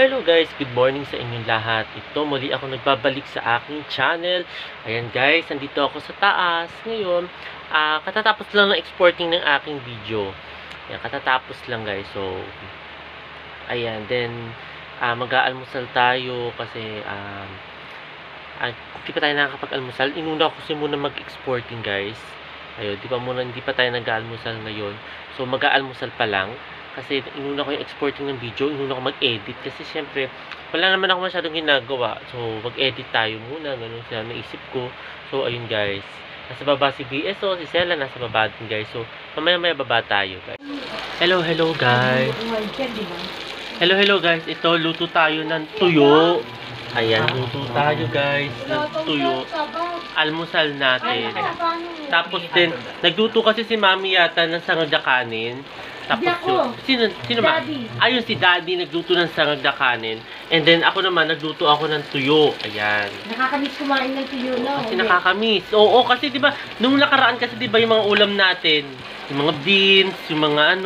Hello guys, good morning sa inyong lahat. Ito, muli ako nagbabalik sa aking channel. Ayan guys, nandito ako sa taas. Ngayon, katatapos lang ng exporting ng aking video. Ayan, katatapos lang guys. So, ayan, then, mag-aalmusal tayo kasi, hindi pa tayo nakakapag-almusal. Inuna ko kasi muna mag-exporting guys. Ayun, hindi pa tayo nag-aalmusal ngayon. So, mag-aalmusal pa lang. Kasi inuna ko yung exporting ng video, inuna ko mag-edit. Kasi syempre, wala naman ako masyadong ginagawa. So, mag-edit tayo muna. Ganun siya naisip ko. So, ayun guys. Nasa baba si BSO, si Sela nasa baba din guys. So, mamaya-maya baba tayo guys. Hello guys. Hello guys. Ito, luto tayo ng tuyo. Ayan, luto tayo guys ng tuyo. Almusal natin. Tapos din, nagluto kasi si Mami yata ng sangag na kanin. Tapos yun, sino ba? Ayun, si Daddy nagluto ng sangag na kanin. And then, ako naman, nagluto ako ng tuyo. Ayan. Nakakamiss kumain ng tuyo, no? Kasi nakakamiss. Oo, kasi diba, nung nakaraan kasi diba yung mga ulam natin, yung mga beans, yung mga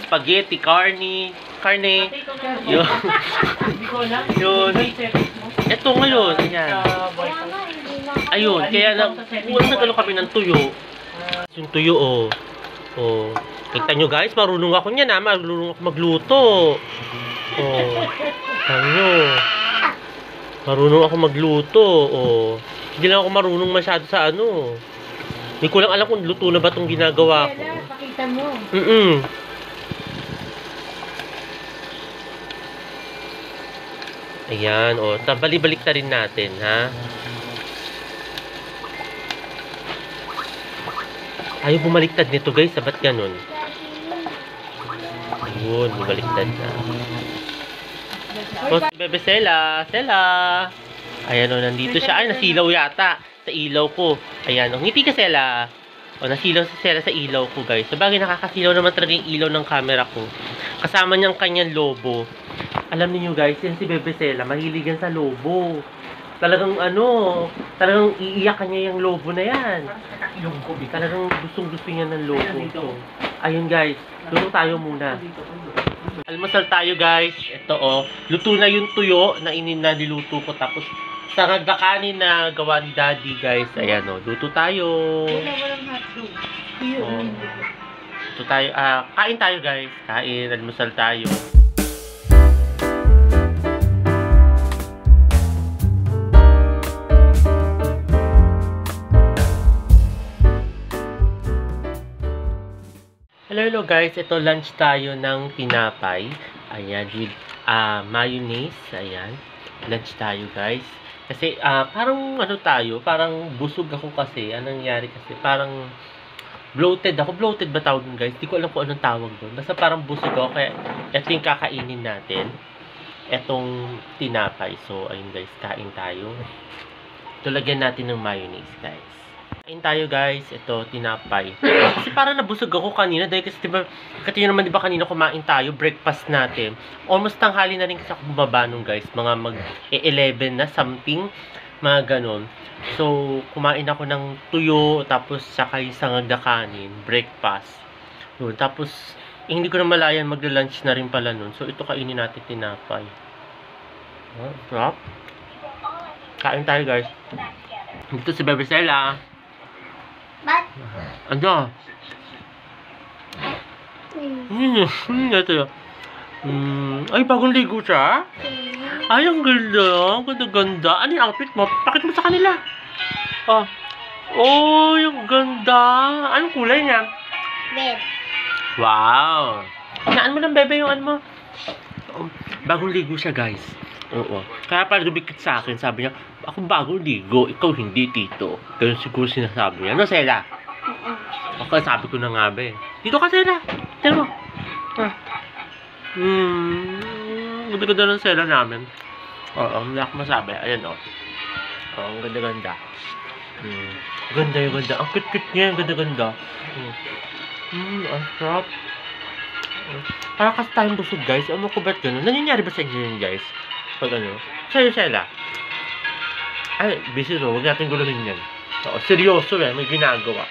spaghetti, karne. Yun. Yun. Ito ngayon, ayan. Ayun, kaya nag-ano kami ng tuyo. Yung tuyo, oh. Kita nyo guys, marunong ako niyan marunong ako magluto. Marunong ako magluto. Hindi lang ako marunong masyado sa ano. Hindi ko lang alam kung luto na ba itong ginagawa ko. Pakita mo. Ayan, balik ta rin natin, ha? Ayaw bumaliktad nito guys, ba't ganun? Ayun, bumaliktad na. So, si Bebe Sela. Ayan nandito siya. Ay, nasilaw yata sa ilaw ko. Ayan, ngiti ka Sela. Nasilaw si Sela sa ilaw ko guys. Sabagay, nakakasilaw naman talaga yung ilaw ng camera ko. Kasama niyang kanyang lobo. Alam niyo guys, yan si Bebe Sela, mahilig yan sa lobo. Talagang talagang iiyakan niya yung lobo na yan. Talagang gustong-gusto niya ng lobo. Ayun guys, luto tayo muna. Almusal tayo guys. Ito luto na yung tuyo na niluto ko. Tapos sangag na kanin na gawa ni Daddy guys. Ayan luto tayo. Luto tayo. Kain tayo guys. Almusal tayo. Hello guys, ito lunch tayo ng tinapay. Ayan, with mayonnaise. Ayan, lunch tayo guys. Kasi parang parang busog ako kasi. Anong nangyari kasi? Parang bloated ako. Bloated ba tawag nun guys? Di ko alam kung anong tawag doon. Basta parang busog ako. Kaya ito yung kakainin natin. Etong tinapay. So, ayun guys, kain tayo. Ito, lagyan natin ng mayonnaise guys. Kain tayo guys, ito tinapay. Kasi parang nabusog ako kanina dahil kasi diba kanina kumain tayo, breakfast natin. Almost tanghali na rin kasi ako bumaba nung guys, mga mag-11 na something, mga ganon. So, kumain ako ng tuyo, tapos saka yung sangag na kanin, breakfast. Yun, tapos hindi ko na malayan, magla-lunch na rin pala nun. So, ito kainin natin tinapay. Sarap. Kain tayo guys. Dito si Bebe Sela. Ano? Ito yun. Ay, bagong ligo siya? Ay, ang ganda. Ang ganda-ganda. Ano yung outfit mo? Pakita mo sa kanila. Oh, yung ganda. Anong kulay niya? Red. Wow. Hinaan mo ng Bebe yung ano mo. Bagong ligo siya, guys. Oo. Kaya pala dumikit sa akin, sabi niya, ako bagong ligo, ikaw hindi, tito. Ganun siguro sinasabi niya. Ano, Sela? Okay, sabi ko na nga ba eh. Dito ka, Sela. Tira mo. Ganda-ganda ng Sela namin. Oo, hindi ako masabi. Ayan, ang ganda-ganda. Ganda yung ganda. Ang cute-cute niya, yung ganda-ganda. Ang sarap. Parang kasi tayong busog, guys. Ano ko ba't gano'n? Nangyayari ba sa inyo yun, guys? Pag ano? Sa'yo, Sela. Ay, busy no. Huwag natin guluhin yan. Seryoso may ginagawa.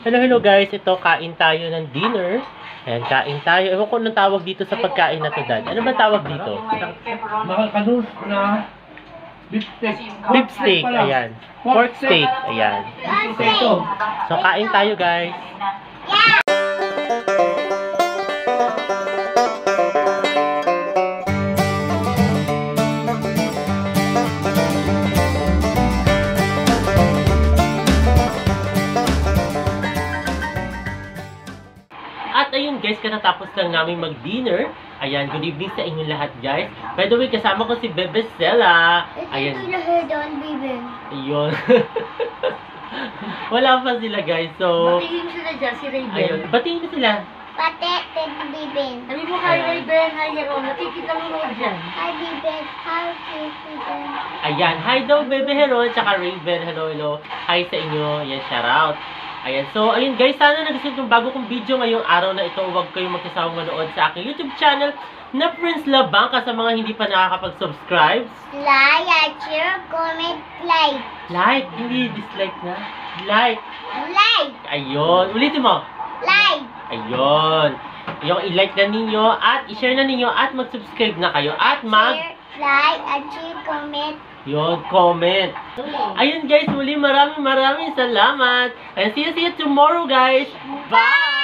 Hello guys. Ito, kain tayo ng dinner. Ayan, kain tayo. Ewan ko anong tawag dito sa pagkain na to, Dad. Ano ba tawag dito? Mahal ka dun na beef steak. Beef steak, ayan. Pork steak, ayan. Ito. So, kain tayo, guys. At ayun guys, katatapos lang namin mag-dinner. Ayan, good evening sa inyong lahat guys. By the way, kasama ko si Bebe Stella. Ayan. Ito lahat doon, baby. Ayun. Wala pa sila guys, so... Batiin sila dyan, si Ayun, Raven. batiin ko sila. Pati, Teddy Baby. Sabi mo kay Raven, hi Hero, nakikita mo mo dyan. Hi, Baby. Hi, Baby. Ayan, hi daw Bebe Heron, tsaka Raven, hello, hello. Hi sa inyo, ayan, shout out. Ayan, so ayun guys, sana nagustuhan yung bago kong video ngayong araw na ito. Huwag kayong magkasawang manood sa aking YouTube channel na Prince Labangka sa mga hindi pa nakakapag-subscribe. Like, share, comment, like. Like, hindi dislike na. Like. Like! Ayun, ulitin mo. Like! Ayun. Yung i-like na ninyo at i-share na ninyo at mag-subscribe na kayo at Share, like, and share, comment. Yun, comment. Ayun guys, muli maraming salamat. And see you tomorrow guys. Bye!